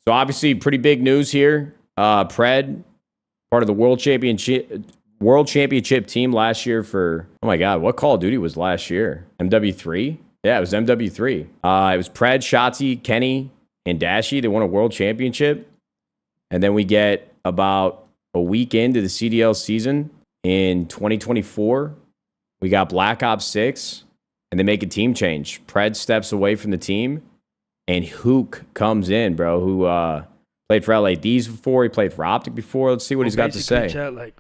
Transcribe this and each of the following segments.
So obviously, pretty big news here. Pred, part of the world championship team last year for, oh my God, what Call of Duty was last year? MW3? Yeah, it was MW3. It was Pred, Shotzi, Kenny, and Dashi. They won a world championship. And then we get about a week into the CDL season in 2024. We got Black Ops 6, and they make a team change. Pred steps away from the team, and Hook comes in, bro, who played for LADs before. He played for OpTic before. Let's see what he's got to say. Chat, like,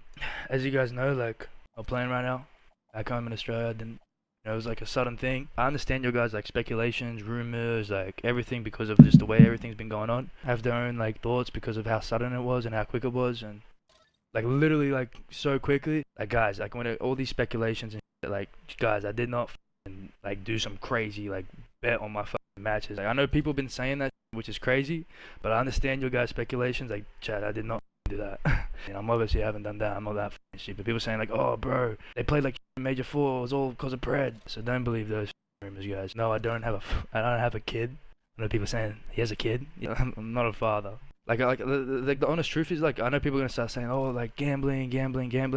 as you guys know, like, I'm playing right now. Back home in Australia, it was like a sudden thing. I understand your guys' like speculations, rumors, like everything because of just the way everything's been going on. I have their own like thoughts because of how sudden it was and how quick it was, and like literally like so quickly. Like guys, like when all these speculations and shit, like guys, I did not like do some crazy like bet on my matches. Like I know people have been saying that, which is crazy, but I understand your guys' speculations. Like Chad, I did not do that. And I'm obviously haven't done that. I'm not that shit. But people saying like, oh bro, they played like Major 4. It was all because of Pred. So don't believe those rumors, guys. No, I don't have a kid. I know people saying he has a kid. I'm not a father. Like the honest truth is, like, I know people are gonna start saying, oh, like gambling.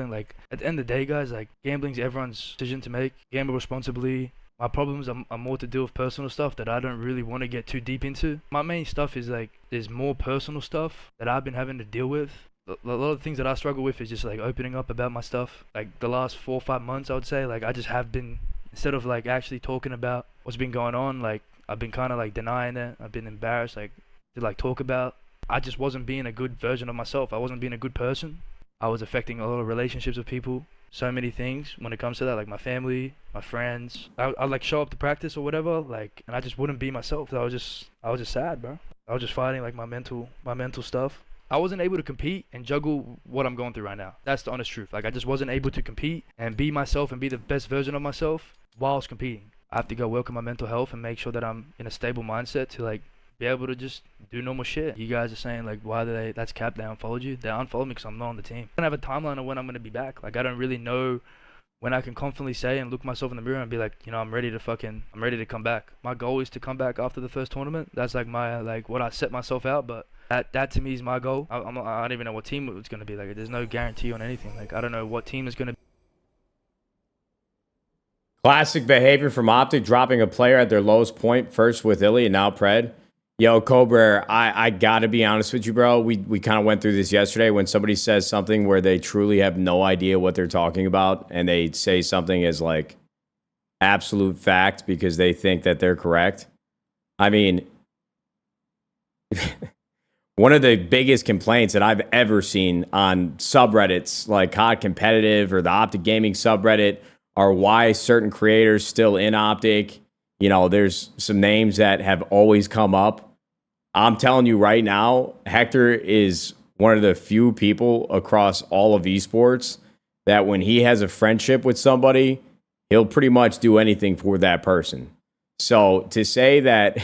Like at the end of the day, guys, like gambling's everyone's decision to make. Gamble responsibly. My problems are more to do with personal stuff that I don't really want to get too deep into. My main stuff is like, there's more personal stuff that I've been having to deal with. A lot of the things that I struggle with is just like opening up about my stuff. Like the last 4 or 5 months, I would say, like I just have been, instead of like actually talking about what's been going on, like I've been kind of like denying it. I've been embarrassed, like to like talk about. I just wasn't being a good version of myself. I wasn't being a good person. I was affecting a lot of relationships with people. So many things when it comes to that, like my family, my friends. I like show up to practice or whatever, like, and I just wouldn't be myself. I was just sad, bro. I was just fighting like my mental stuff. I wasn't able to compete and juggle what I'm going through right now. That's the honest truth. Like I just wasn't able to compete and be myself and be the best version of myself whilst competing. I have to go work on my mental health and make sure that I'm in a stable mindset to like be able to just do normal shit. You guys are saying like, why did that's cap, they unfollowed you? They unfollowed me because I'm not on the team. I don't have a timeline of when I'm going to be back. Like I don't really know when I can confidently say and look myself in the mirror and be like, you know, I'm ready to come back. My goal is to come back after the first tournament. That's like my, like what I set myself out, but that to me is my goal. I don't even know what team it's going to be. Like there's no guarantee on anything. Like I don't know what team is going to be. Classic behavior from OpTic, dropping a player at their lowest point, first with Illy and now Pred. Yo, Cobra, I got to be honest with you, bro. We kind of went through this yesterday. When somebody says something where they truly have no idea what they're talking about and they say something as like absolute fact because they think that they're correct. I mean, one of the biggest complaints that I've ever seen on subreddits like COD Competitive or the OpTic Gaming subreddit are why certain creators still in OpTic. You know, there's some names that have always come up. I'm telling you right now, Hector is one of the few people across all of esports that when he has a friendship with somebody, he'll pretty much do anything for that person. So to say that,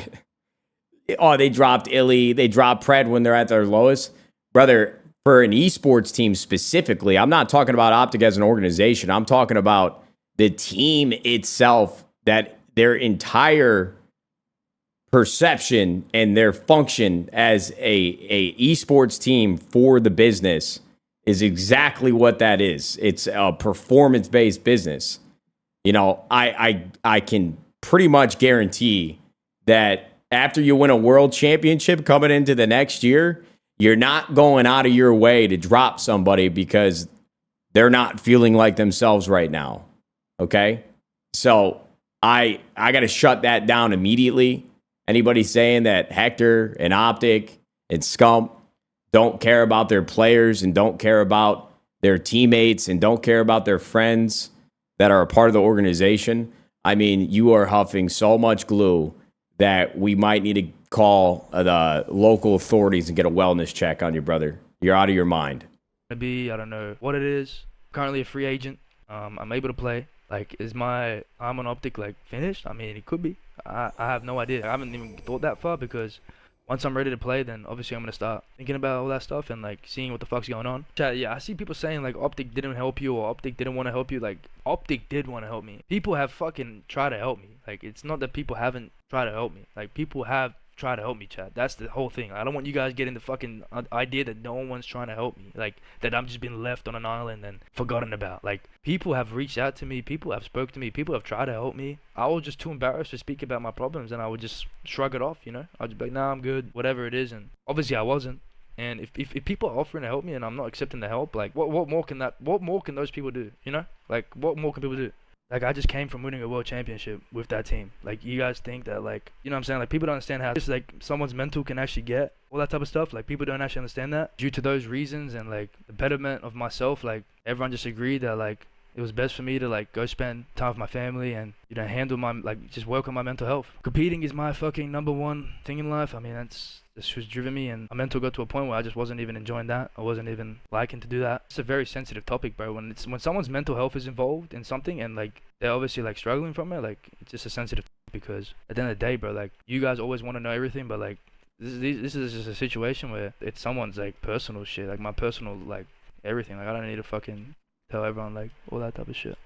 oh, they dropped Illy, they dropped Pred when they're at their lowest, brother, for an esports team specifically, I'm not talking about OpTic as an organization. I'm talking about the team itself, that their entire perception and their function as a esports team for the business is exactly what that is. It's a performance-based business. You know, I can pretty much guarantee that after you win a world championship coming into the next year, you're not going out of your way to drop somebody because they're not feeling like themselves right now. Okay? So I got to shut that down immediately. Anybody saying that Hector and OpTic and Scump don't care about their players and don't care about their teammates and don't care about their friends that are a part of the organization, I mean, you are huffing so much glue that we might need to call the local authorities and get a wellness check on you, brother. You're out of your mind. I don't know what it is. Currently a free agent. I'm able to play. Like, is my arm on OpTic like finished? I mean, it could be. I have no idea. I haven't even thought that far because once I'm ready to play, then obviously I'm gonna start thinking about all that stuff and like seeing what the fuck's going on. Yeah, I see people saying like OpTic didn't help you or OpTic didn't want to help you. Like OpTic did want to help me. People have fucking tried to help me. Like it's not that people haven't tried to help me. Like people have try to help me, chat. That's the whole thing. I don't want you guys getting the fucking idea that no one's trying to help me. Like, that I'm just being left on an island and forgotten about. Like, people have reached out to me. People have spoke to me. People have tried to help me. I was just too embarrassed to speak about my problems, and I would just shrug it off, you know? I'd just be like, nah, I'm good, whatever it is. And obviously I wasn't. And if people are offering to help me and I'm not accepting the help, like, what more can those people do, you know? Like, what more can people do? Like, I just came from winning a world championship with that team. Like, you guys think that, like, you know what I'm saying? Like, people don't understand how just, like, someone's mental can actually get, all that type of stuff. Like, people don't actually understand that. Due to those reasons and, like, the betterment of myself, like, everyone just agreed that, like, it was best for me to, like, go spend time with my family and, you know, handle my, like, just work on my mental health. Competing is my fucking number one thing in life. I mean, that's what's driven me, and my mental got to a point where I just wasn't even enjoying that. I wasn't even liking to do that. It's a very sensitive topic, bro. When someone's mental health is involved in something and, like, they're obviously, like, struggling from it, like, it's just a sensitive topic because at the end of the day, bro, like, you guys always want to know everything, but, like, this is just a situation where it's someone's, like, personal shit, like, my personal, like, everything. Like, I don't need to fucking tell everyone, like, all that type of shit.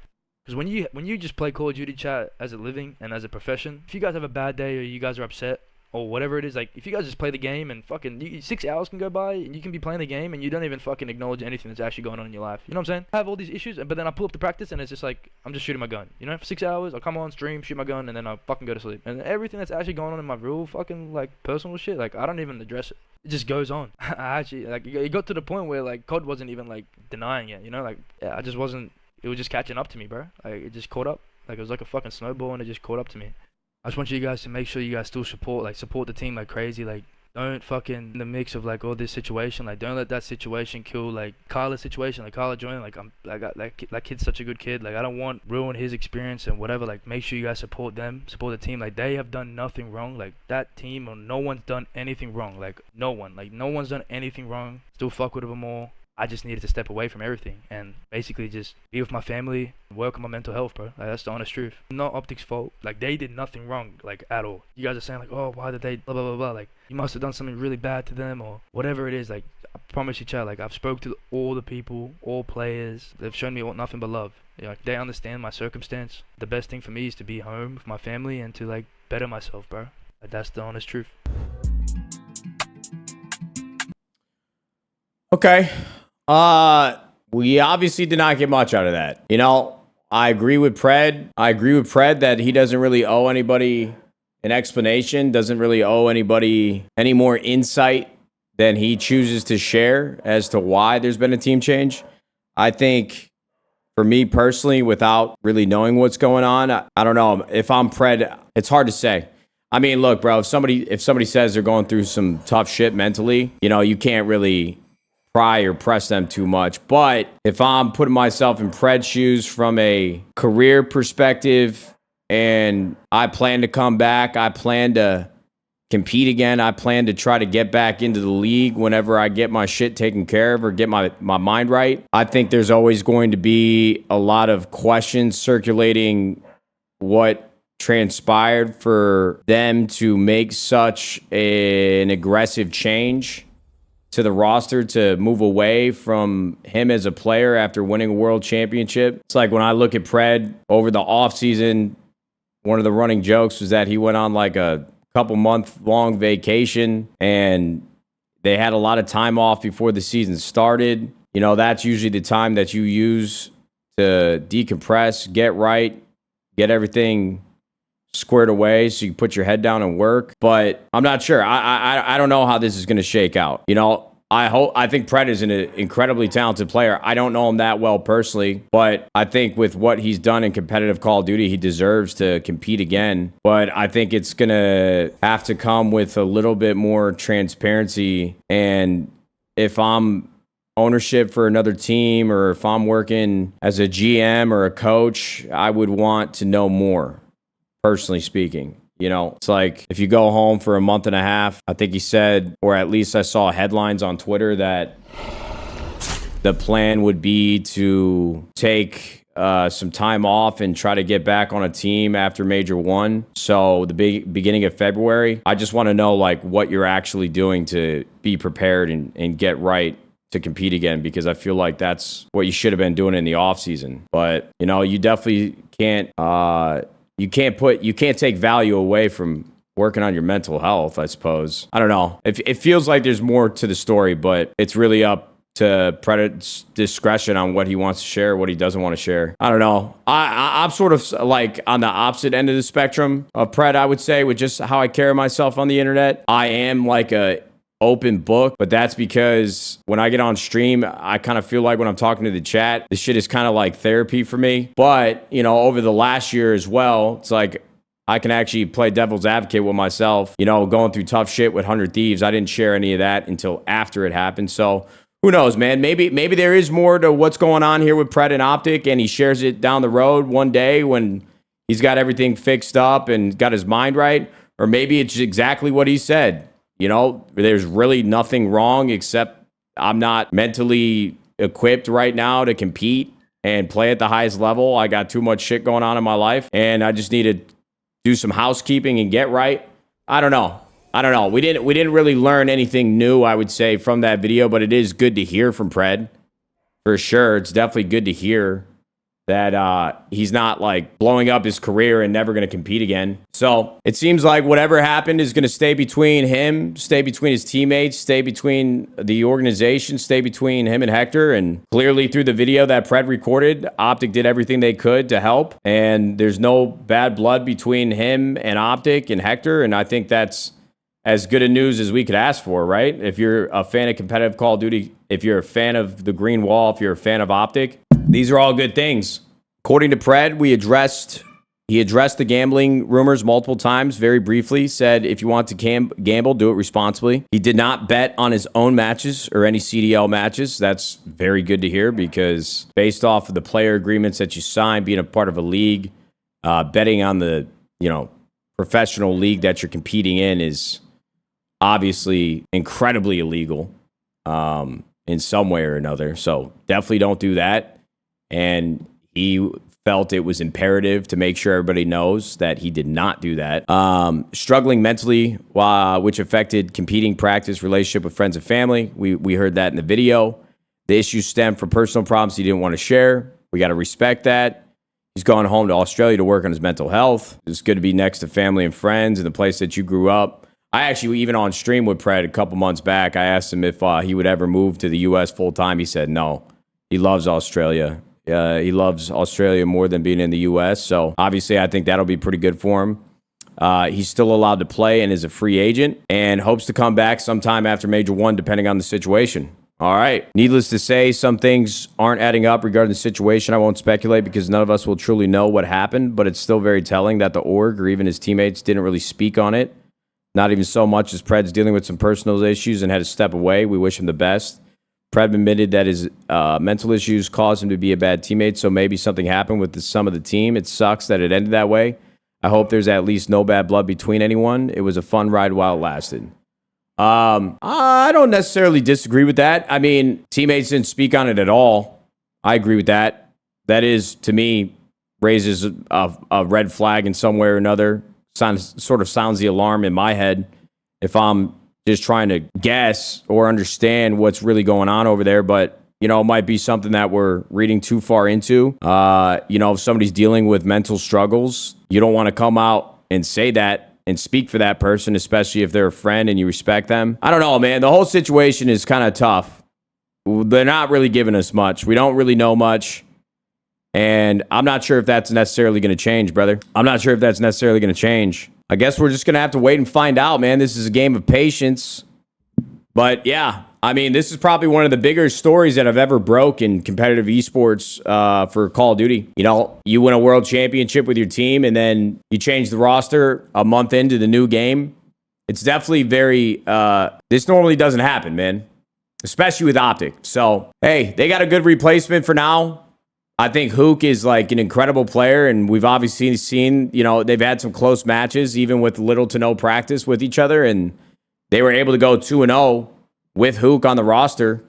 Because when you just play Call of Duty, chat, as a living and as a profession, if you guys have a bad day or you guys are upset or whatever it is, like, if you guys just play the game and fucking 6 hours can go by and you can be playing the game and you don't even fucking acknowledge anything that's actually going on in your life. You know what I'm saying? I have all these issues, but then I pull up the practice and it's just like, I'm just shooting my gun. You know, for 6 hours, I'll come on stream, shoot my gun, and then I'll fucking go to sleep. And everything that's actually going on in my real fucking, like, personal shit, like, I don't even address it. It just goes on. I actually, like, it got to the point where, like, COD wasn't even, like, denying it, you know? Like, yeah, I just wasn't, it was just catching up to me, bro. Like, it just caught up. Like, it was like a fucking snowball and it just caught up to me. I just want you guys to make sure you guys still support the team like crazy. Like, don't fucking in the mix of, like, all this situation. Like, don't let that situation kill, like, Carla's situation. Like, Carla joined, like, that kid's such a good kid. Like, I don't want ruin his experience and whatever. Like, make sure you guys support them, support the team. Like, they have done nothing wrong. Like, that team, or no one's done anything wrong. Like, no one's done anything wrong. Still fuck with them all. I just needed to step away from everything and basically just be with my family, work on my mental health, bro. Like, that's the honest truth. Not OpTic's fault. Like, they did nothing wrong, like, at all. You guys are saying, like, oh, why did they blah, blah, blah, blah. Like, you must have done something really bad to them or whatever it is. Like, I promise you, chat, like, I've spoke to all the people, all players. They've shown me nothing but love. You know, like, they understand my circumstance. The best thing for me is to be home with my family and to, like, better myself, bro. Like, that's the honest truth. Okay. We obviously did not get much out of that. You know, I agree with Pred. That he doesn't really owe anybody an explanation, doesn't really owe anybody any more insight than he chooses to share as to why there's been a team change. I think for me personally, without really knowing what's going on, I don't know. If I'm Pred, it's hard to say. I mean, look, bro, if somebody says they're going through some tough shit mentally, you know, you can't really pry or press them too much. But if I'm putting myself in Pred's shoes from a career perspective and I plan to come back, I plan to compete again, I plan to try to get back into the league whenever I get my shit taken care of or get my mind right, I think there's always going to be a lot of questions circulating what transpired for them to make such an aggressive change to the roster, to move away from him as a player after winning a world championship. It's like when I look at Pred over the offseason, one of the running jokes was that he went on like a couple month long vacation and they had a lot of time off before the season started. You know, that's usually the time that you use to decompress, get right, get everything squared away so you put your head down and work. But I'm not sure. I don't know how this is going to shake out. You know, I think Pred is an incredibly talented player. I don't know him that well personally, but I think with what he's done in competitive Call of Duty, he deserves to compete again. But I think it's going to have to come with a little bit more transparency. And if I'm ownership for another team or if I'm working as a GM or a coach, I would want to know more. Personally speaking, you know, it's like if you go home for a month and a half, I think he said, or at least I saw headlines on Twitter that the plan would be to take some time off and try to get back on a team after Major 1. So the beginning of February, I just want to know like what you're actually doing to be prepared and get right to compete again, because I feel like that's what you should have been doing in the off season. But, you know, you definitely can't, you can't take value away from working on your mental health, I suppose. I don't know. It feels like there's more to the story, but it's really up to Predator's discretion on what he wants to share, what he doesn't want to share. I don't know. I'm sort of like on the opposite end of the spectrum of Pred, I would say, with just how I carry myself on the internet. I am like a open book, but that's because when I get on stream, I kind of feel like when I'm talking to the chat, this shit is kind of like therapy for me. But, you know, over the last year as well, it's like I can actually play devil's advocate with myself, you know, going through tough shit with 100 Thieves. I didn't share any of that until after it happened. So who knows, man? Maybe there is more to what's going on here with Pred and OpTic, and he shares it down the road one day when he's got everything fixed up and got his mind right. Or maybe it's exactly what he said. You know, there's really nothing wrong except I'm not mentally equipped right now to compete and play at the highest level. I got too much shit going on in my life, and I just need to do some housekeeping and get right. I don't know. We didn't really learn anything new, I would say, from that video, but it is good to hear from Pred. For sure. It's definitely good to hear that he's not like blowing up his career and never going to compete again. So it seems like whatever happened is going to stay between him, stay between his teammates, stay between the organization, stay between him and Hector. And clearly through the video that Pred recorded, OpTic did everything they could to help. And there's no bad blood between him and OpTic and Hector. And I think that's as good a news as we could ask for, right? If you're a fan of competitive Call of Duty, if you're a fan of the Green Wall, if you're a fan of OpTic, these are all good things. According to Pred, he addressed the gambling rumors multiple times, very briefly, said if you want to gamble, do it responsibly. He did not bet on his own matches or any CDL matches. That's very good to hear because based off of the player agreements that you sign, being a part of a league, betting on the, professional league that you're competing in is obviously incredibly illegal in some way or another. So definitely don't do that. And he felt it was imperative to make sure everybody knows that he did not do that. Struggling mentally, which affected competing practice, relationship with friends and family. We heard that in the video. The issue stemmed from personal problems he didn't want to share. We got to respect that. He's going home to Australia to work on his mental health. It's good to be next to family and friends in the place that you grew up. I actually, even on stream with Pred a couple months back, I asked him if he would ever move to the U.S. full time. He said no. He loves Australia. He loves Australia more than being in the U.S. So obviously, I think that'll be pretty good for him. He's still allowed to play and is a free agent and hopes to come back sometime after Major 1, depending on the situation. All right. Needless to say, some things aren't adding up regarding the situation. I won't speculate because none of us will truly know what happened, but it's still very telling that the org or even his teammates didn't really speak on it. Not even so much as Pred's dealing with some personal issues and had to step away. We wish him the best. Pred admitted that his mental issues caused him to be a bad teammate, so maybe something happened with some of the team. It sucks that it ended that way. I hope there's at least no bad blood between anyone. It was a fun ride while it lasted. I don't necessarily disagree with that. I mean, teammates didn't speak on it at all. I agree with that. That is, to me, raises a red flag in some way or another. Sort of sounds the alarm in my head if I'm just trying to guess or understand what's really going on over there. But, it might be something that we're reading too far into. If somebody's dealing with mental struggles, you don't want to come out and say that and speak for that person, especially if they're a friend and you respect them. I don't know, man. The whole situation is kind of tough. They're not really giving us much. We don't really know much. And I'm not sure if that's necessarily going to change, brother. I'm not sure if that's necessarily going to change. I guess we're just going to have to wait and find out, man. This is a game of patience. But yeah, I mean, this is probably one of the bigger stories that I've ever broke in competitive esports for Call of Duty. You win a world championship with your team and then you change the roster a month into the new game. It's definitely very, this normally doesn't happen, man, especially with OpTic. So, hey, they got a good replacement for now. I think Hook is like an incredible player, and we've obviously seen, they've had some close matches, even with little to no practice with each other, and they were able to go 2-0 with Hook on the roster.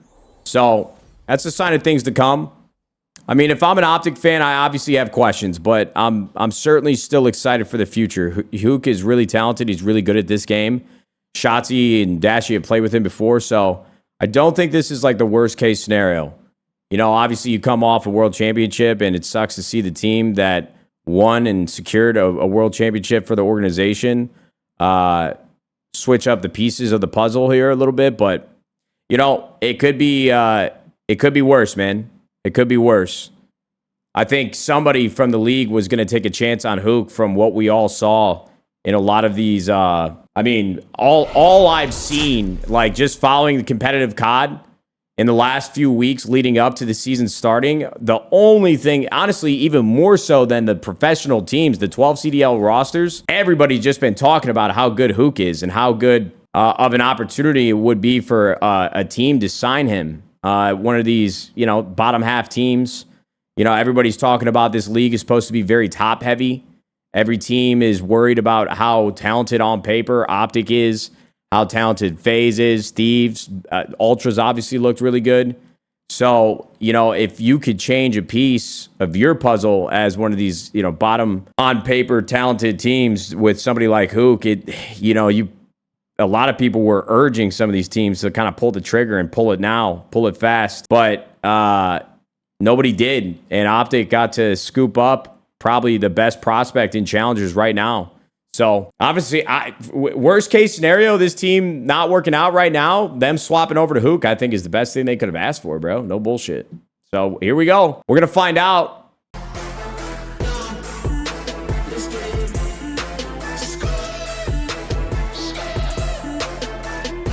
So that's a sign of things to come. I mean, if I'm an OpTic fan, I obviously have questions, but I'm certainly still excited for the future. Hook is really talented. He's really good at this game. Shotzi and Dashi have played with him before, so I don't think this is like the worst case scenario. Obviously you come off a world championship, and it sucks to see the team that won and secured a world championship for the organization switch up the pieces of the puzzle here a little bit, but you know, it could be worse, man. It could be worse. I think somebody from the league was going to take a chance on Hook from what we all saw in a lot of these. I mean, all I've seen, like just following the competitive COD in the last few weeks leading up to the season starting, the only thing, honestly, even more so than the professional teams, the 12 CDL rosters, everybody's just been talking about how good Hook is and how good of an opportunity it would be for a team to sign him. One of these, you know, bottom half teams. You know, everybody's talking about this league is supposed to be very top heavy. Every team is worried about how talented on paper OpTic is, how talented FaZe is, Thieves, Ultras obviously looked really good. So, you know, if you could change a piece of your puzzle as one of these, you know, bottom on paper talented teams with somebody like Hook, you know, a lot of people were urging some of these teams to kind of pull the trigger and pull it now, pull it fast. But nobody did. And OpTic got to scoop up probably the best prospect in challengers right now. So obviously, worst case scenario, this team not working out right now, them swapping over to Hook, I think is the best thing they could have asked for, bro. No bullshit. So here we go. We're going to find out